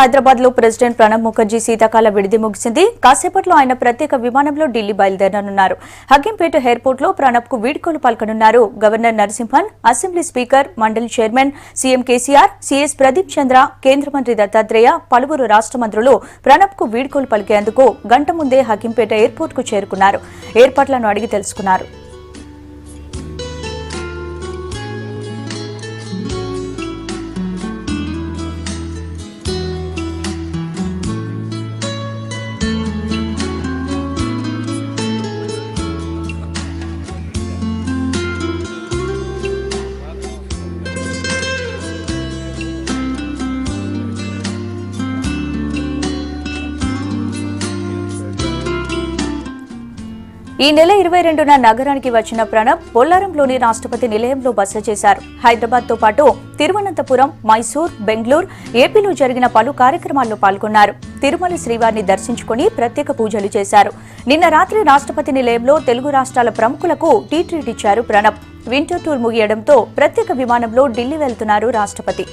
హైదరాబాద్ లో ప్రెసిడెంట్ ప్రణబ్ ముఖర్జీ శీతాకాల విడిది ముగిసింది. కాసేపట్లో ఆయన ప్రత్యేక విమానంలో ఢిల్లీ బయలుదేరనున్నారు. హకీంపేట ఎయిర్పోర్ట్ లో ప్రణబ్ కు వీడ్కోలు పలకనున్నారు గవర్నర్ నరసింహన్, అసెంబ్లీ స్పీకర్, మండలి chairman CM KCR, CS Pradeep Chandra, కేంద్ర మంత్రి దత్తాత్రేయ, పలువురు రాష్ట్ర మంత్రులు ప్రణబ్ కు వీడ్కోలు పలికేందుకు గంట ముందే హకీంపేట ఎయిర్పోర్ట్ కు చేరుకున్నారు. ఏర్పాట్లను అడిగి తెలుసుకున్నారు. ఈ నెల 22న నగరానికి వచ్చిన ప్రణబ్ బొల్లారంలోని రాష్ట్రపతి నిలయంలో బస చేశారు. హైదరాబాద్ తో పాటు తిరువనంతపురం, మైసూర్, బెంగళూరు, ఏపీలో జరిగిన పలు కార్యక్రమాల్లో పాల్గొన్నారు. తిరుమల శ్రీవారిని దర్శించుకుని ప్రత్యేక పూజలు చేశారు. నిన్న రాత్రి రాష్ట్రపతి నిలయంలో తెలుగు రాష్ట్రాల ప్రముఖులకు టీ ట్రీట్ ఇచ్చారు ప్రణబ్. వింటర్ టూర్ ముగియడంతో ప్రత్యేక విమానంలో ఢిల్లీ వెళ్తున్నారు రాష్ట్రపతి.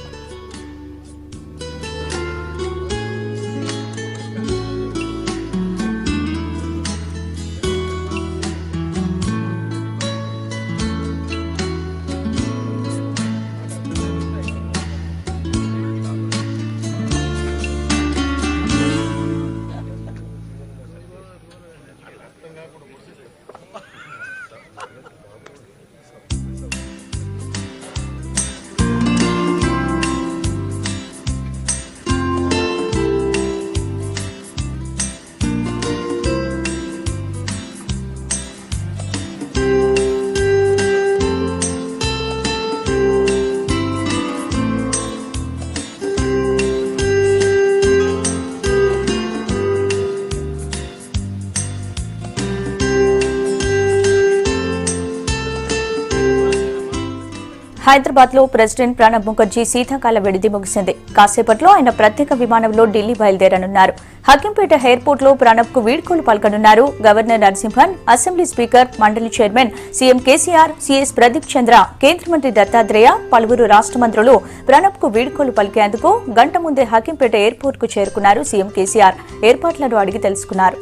హైదరాబాద్ లో ప్రెసిడెంట్ ప్రణబ్ ముఖర్జీ శీతాకాల విడిది ముగిసింది. కాసేపట్లో ఆయన ప్రత్యేక విమానంలో ఢిల్లీ బయలుదేరనున్నారు. హకీంపేట ఎయిర్పోర్ట్ లో ప్రణబ్ కు వీడ్కోలు పలకనున్నారు గవర్నర్ నరసింహన్, అసెంబ్లీ స్పీకర్, మండలి chairman CM KCR, CS Pradeep Chandra, కేంద్ర మంత్రి దత్తాత్రేయ, పలువురు రాష్ట్ర మంత్రులు ప్రణబ్ కు వీడ్కోలు పలికేందుకు గంట ముందే హకీంపేట ఎయిర్పోర్ట్ కు చేరుకున్నారు సీఎం కేసీఆర్. ఏర్పాట్లను అడిగి తెలుసుకున్నారు.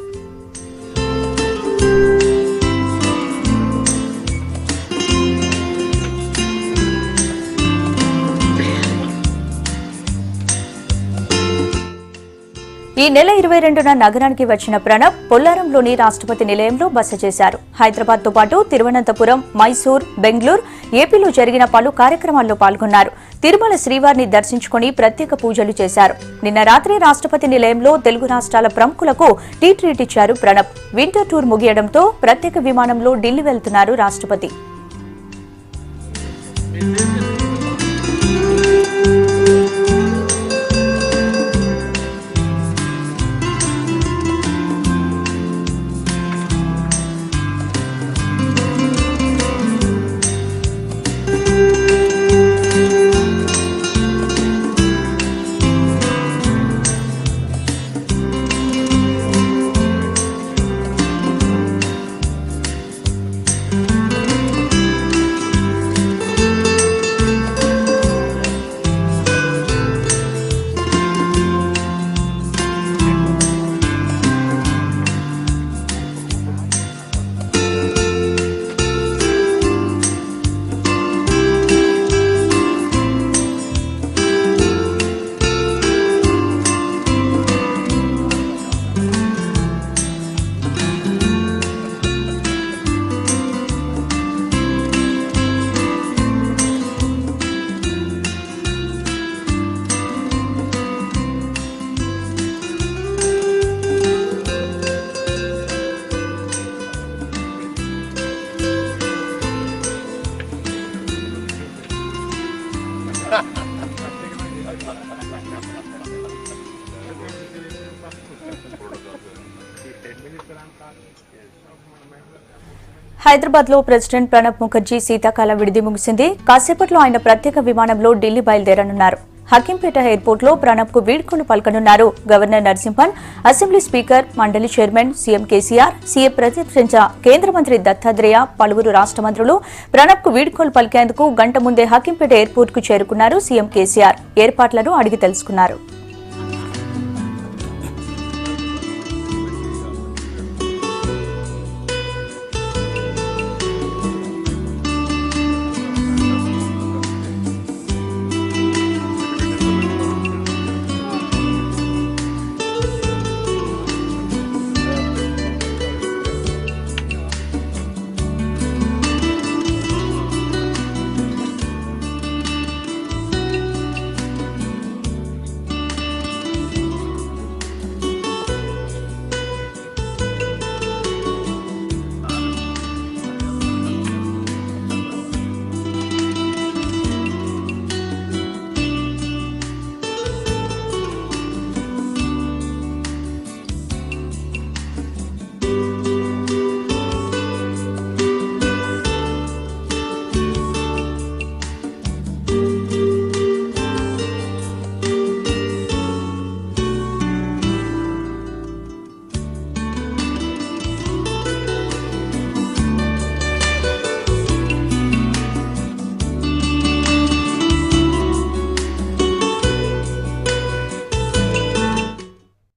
ఈ నెల 22న నగరానికి వచ్చిన ప్రణబ్ బొల్లారంలోని రాష్ట్రపతి నిలయంలో బస చేశారు. హైదరాబాద్ తో పాటు తిరువనంతపురం, మైసూర్, బెంగళూరు, ఏపీలో జరిగిన పలు కార్యక్రమాల్లో పాల్గొన్నారు. తిరుమల శ్రీవారిని దర్శించుకుని ప్రత్యేక పూజలు చేశారు. నిన్న రాత్రి రాష్ట్రపతి నిలయంలో తెలుగు రాష్ట్రాల ప్రముఖులకు టీ ట్రీట్ ఇచ్చారు ప్రణబ్. వింటర్ టూర్ ముగియడంతో ప్రత్యేక విమానంలో ఢిల్లీ వెళ్తున్నారు రాష్ట్రపతి. హైదరాబాద్ లో ప్రెసిడెంట్ ప్రణబ్ ముఖర్జీ శీతాకాల విడిది ముగిసింది. కాసేపట్లో ఆయన ప్రత్యేక విమానంలో ఢిల్లీ బయలుదేరనున్నారు. హకీంపేట ఎయిర్పోర్ట్ లో ప్రణబ్ కు వీడ్కోలు పలకనున్నారు గవర్నర్ నరసింహన్, అసెంబ్లీ స్పీకర్, మండలి chairman CM KCR, CM Pradeep Chandra, కేంద్ర మంత్రి దత్తాత్రేయ, పలువురు రాష్ట్ర మంత్రులు ప్రణబ్ కు వీడ్కోలు పలికేందుకు గంట ముందే హకీంపేట ఎయిర్పోర్ట్ కు చేరుకున్నారు సీఎం కేసీఆర్. ఏర్పాట్లను అడిగి తెలుసుకున్నారు.